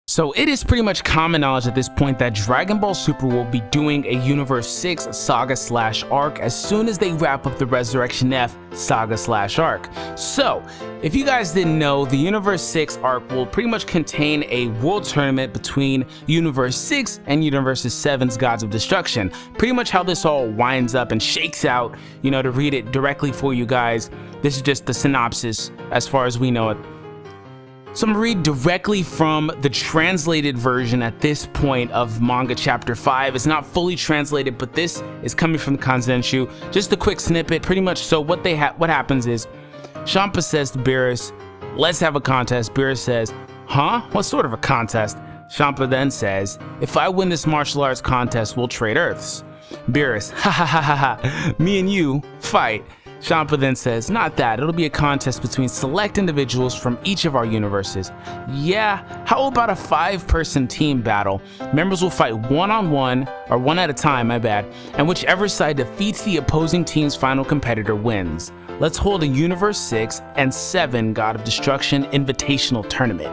So it is pretty much common knowledge at this point that Dragon Ball Super will be doing a Universe 6 saga/arc as soon as they wrap up the Resurrection F saga/arc. So, if you guys didn't know, the Universe 6 arc will pretty much contain a world tournament between Universe 6 and Universe 7's Gods of Destruction. Pretty much how this all winds up and shakes out, to read it directly for you guys. This is just the synopsis as far as we know it. So I'm going to read directly from the translated version at this point of Manga Chapter 5. It's not fully translated, but this is coming from the Kanzenshu. Just a quick snippet, pretty much. So what happens is, Champa says to Beerus, "Let's have a contest." Beerus says, "Huh? What sort of a contest?" Champa then says, "If I win this martial arts contest, we'll trade Earths." Beerus, "Ha ha ha ha ha, me and you, fight." Champa then says, "Not that, it'll be a contest between select individuals from each of our universes." "Yeah, how about a 5-person team battle? Members will fight one-on-one, or one at a time, my bad, and whichever side defeats the opposing team's final competitor wins. Let's hold a Universe 6 and 7 God of Destruction Invitational Tournament."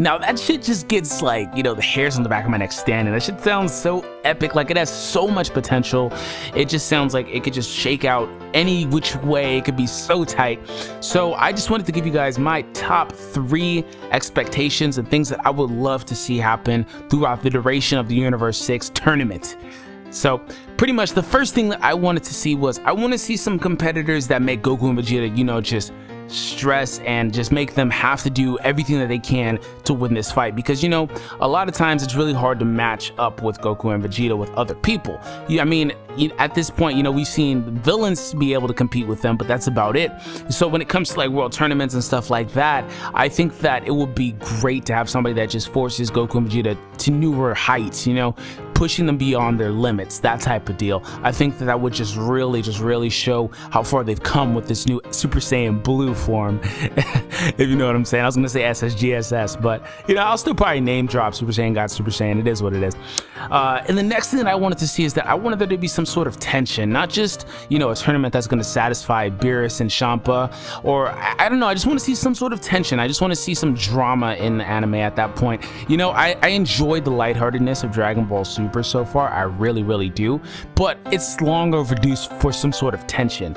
Now that shit just gets like, the hairs on the back of my neck standing. That shit sounds so epic, like it has so much potential. It just sounds like it could just shake out any which way. It could be so tight. So I just wanted to give you guys my top 3 expectations and things that I would love to see happen throughout the duration of the Universe 6 tournament. So pretty much the first thing that I wanted to see was, I want to see some competitors that make Goku and Vegeta, just stress and just make them have to do everything that they can to win this fight, because a lot of times it's really hard to match up with Goku and Vegeta with other people. At this point, we've seen villains be able to compete with them, but that's about it. So when it comes to like world tournaments and stuff like that, I think that it would be great to have somebody that just forces Goku and Vegeta to newer heights, pushing them beyond their limits, that type of deal. I think that would just really show how far they've come with this new Super Saiyan Blue form, if you know what I'm saying. I was gonna say SSGSS, but I'll still probably name drop Super Saiyan God Super Saiyan. It is what it is. And the next thing that I wanted to see is that I wanted there to be some sort of tension, not just a tournament that's going to satisfy Beerus and Champa, or I don't know. I just want to see some sort of tension. I just want to see some drama in the anime at that point. I enjoyed the lightheartedness of Dragon Ball Super so far. I really do, but it's long overdue for some sort of tension.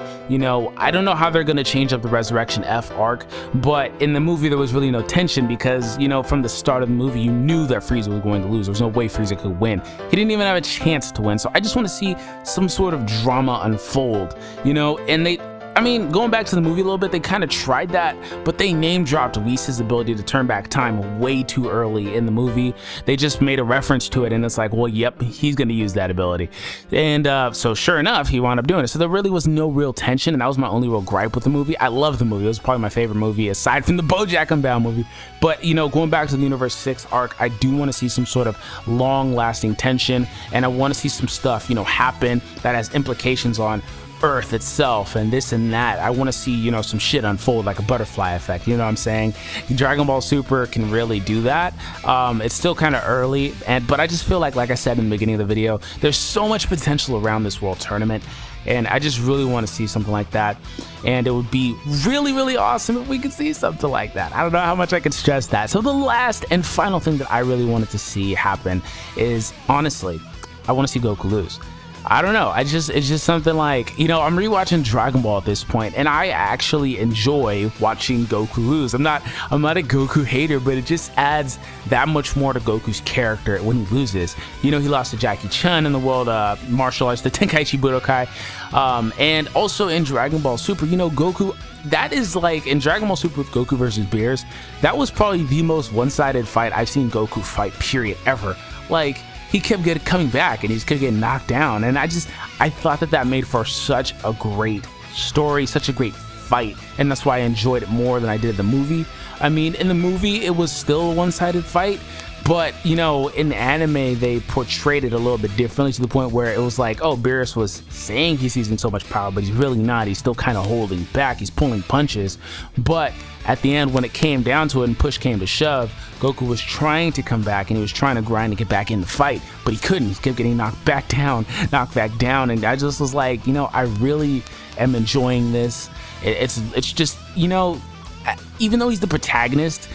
I don't know how they're going to change up the Resurrection F arc, but in the movie there was really no tension because from the start of the movie you knew that Frieza was going to lose. There was no way Frieza could win. He didn't even have a chance to win. So I just want to see some sort of drama unfold, and going back to the movie a little bit, they kind of tried that, but they name dropped Whis' ability to turn back time way too early in the movie. They just made a reference to it, and it's like, well, yep, he's going to use that ability. And so sure enough, he wound up doing it. So there really was no real tension, and that was my only real gripe with the movie. I love the movie. It was probably my favorite movie, aside from the BoJack Unbound movie. But, going back to the Universe 6 arc, I do want to see some sort of long-lasting tension, and I want to see some stuff, happen that has implications on Earth itself and this and that. I want to see some shit unfold, like a butterfly effect, you know what I'm saying? Dragon Ball Super can really do that. It's still kind of early, but I just feel like I said in the beginning of the video, there's so much potential around this world tournament, and I just really want to see something like that. And it would be really awesome if we could see something like that. I don't know how much I could stress that. So the last and final thing that I really wanted to see happen is, honestly, I want to see Goku lose. I don't know. It's just something like, I'm rewatching Dragon Ball at this point, and I actually enjoy watching Goku lose. I'm not a Goku hater, but it just adds that much more to Goku's character when he loses. He lost to Jackie Chun in the world martial arts, the Tenkaichi Budokai, and also in Dragon Ball Super, Goku. That is like in Dragon Ball Super with Goku versus Beerus. That was probably the most one-sided fight I've seen Goku fight, period, ever. Like, he kept coming back and he just kept getting knocked down, and I thought that made for such a great story, such a great fight, and that's why I enjoyed it more than I did the movie. In the movie it was still a one-sided fight, but in anime they portrayed it a little bit differently, to the point where it was like, oh, Beerus was saying he's using so much power, but he's really not. He's still kind of holding back. He's pulling punches, but at the end, when it came down to it and push came to shove, Goku was trying to come back and he was trying to grind to get back in the fight, but he couldn't. He kept getting knocked back down, and I just was like, I really am enjoying this. It's just, even though he's the protagonist,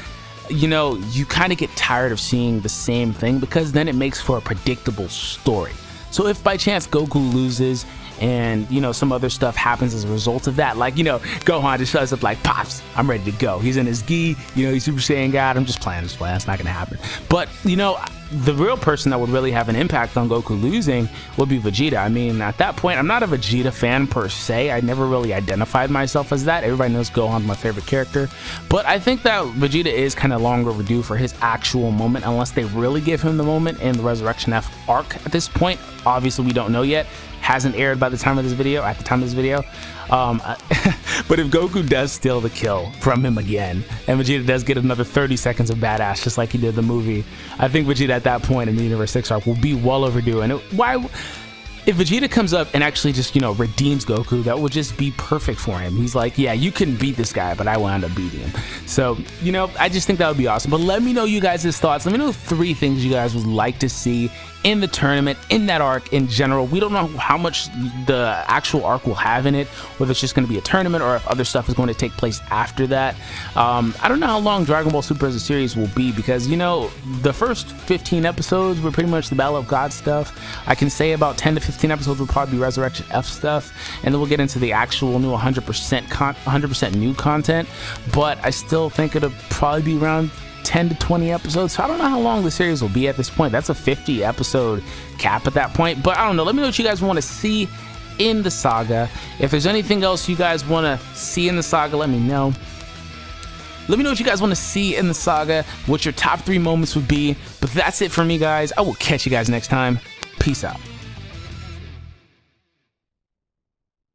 you know, you kind of get tired of seeing the same thing, because then it makes for a predictable story. So if by chance Goku loses and, you know, some other stuff happens as a result of that, like, you know, Gohan just shows up like, "Pops, I'm ready to go." He's in his gi, you know, he's Super Saiyan God. I'm just playing this play. That's not gonna happen. But, you know, the real person that would really have an impact on Goku losing would be Vegeta. I mean, at that point, I'm not a Vegeta fan per se. I never really identified myself as that. Everybody knows Gohan's my favorite character. But I think that Vegeta is kind of long overdue for his actual moment, unless they really give him the moment in the Resurrection F arc at this point. Obviously, we don't know yet. Hasn't aired by the time of this video, at the time of this video. But if Goku does steal the kill from him again, and Vegeta does get another 30 seconds of badass, just like he did in the movie, I think Vegeta at that point in the Universe 6 arc will be well overdue. And if Vegeta comes up and actually just, you know, redeems Goku, that would just be perfect for him. He's like, yeah, you can beat this guy, but I will end up beating him. So, you know, I just think that would be awesome. But let me know you guys' thoughts. Let me know 3 things you guys would like to see in the tournament, in that arc in general. We don't know how much the actual arc will have in it, whether it's just going to be a tournament or if other stuff is going to take place after that. I don't know how long Dragon Ball Super as a series will be, because, you know, the first 15 episodes were pretty much the Battle of God stuff. I can say about 10 to 15 episodes will probably be Resurrection F stuff, and then we'll get into the actual new 100% new content. But I still think it'll probably be around 10 to 20 episodes. So I don't know how long the series will be at this point. That's a 50 episode cap at that point. But I don't know. Let me know what you guys want to see in the saga. If there's anything else you guys want to see in the saga, let me know. Let me know what you guys want to see in the saga, what your top 3 moments would be. But that's it for me, guys. I will catch you guys next time. Peace out.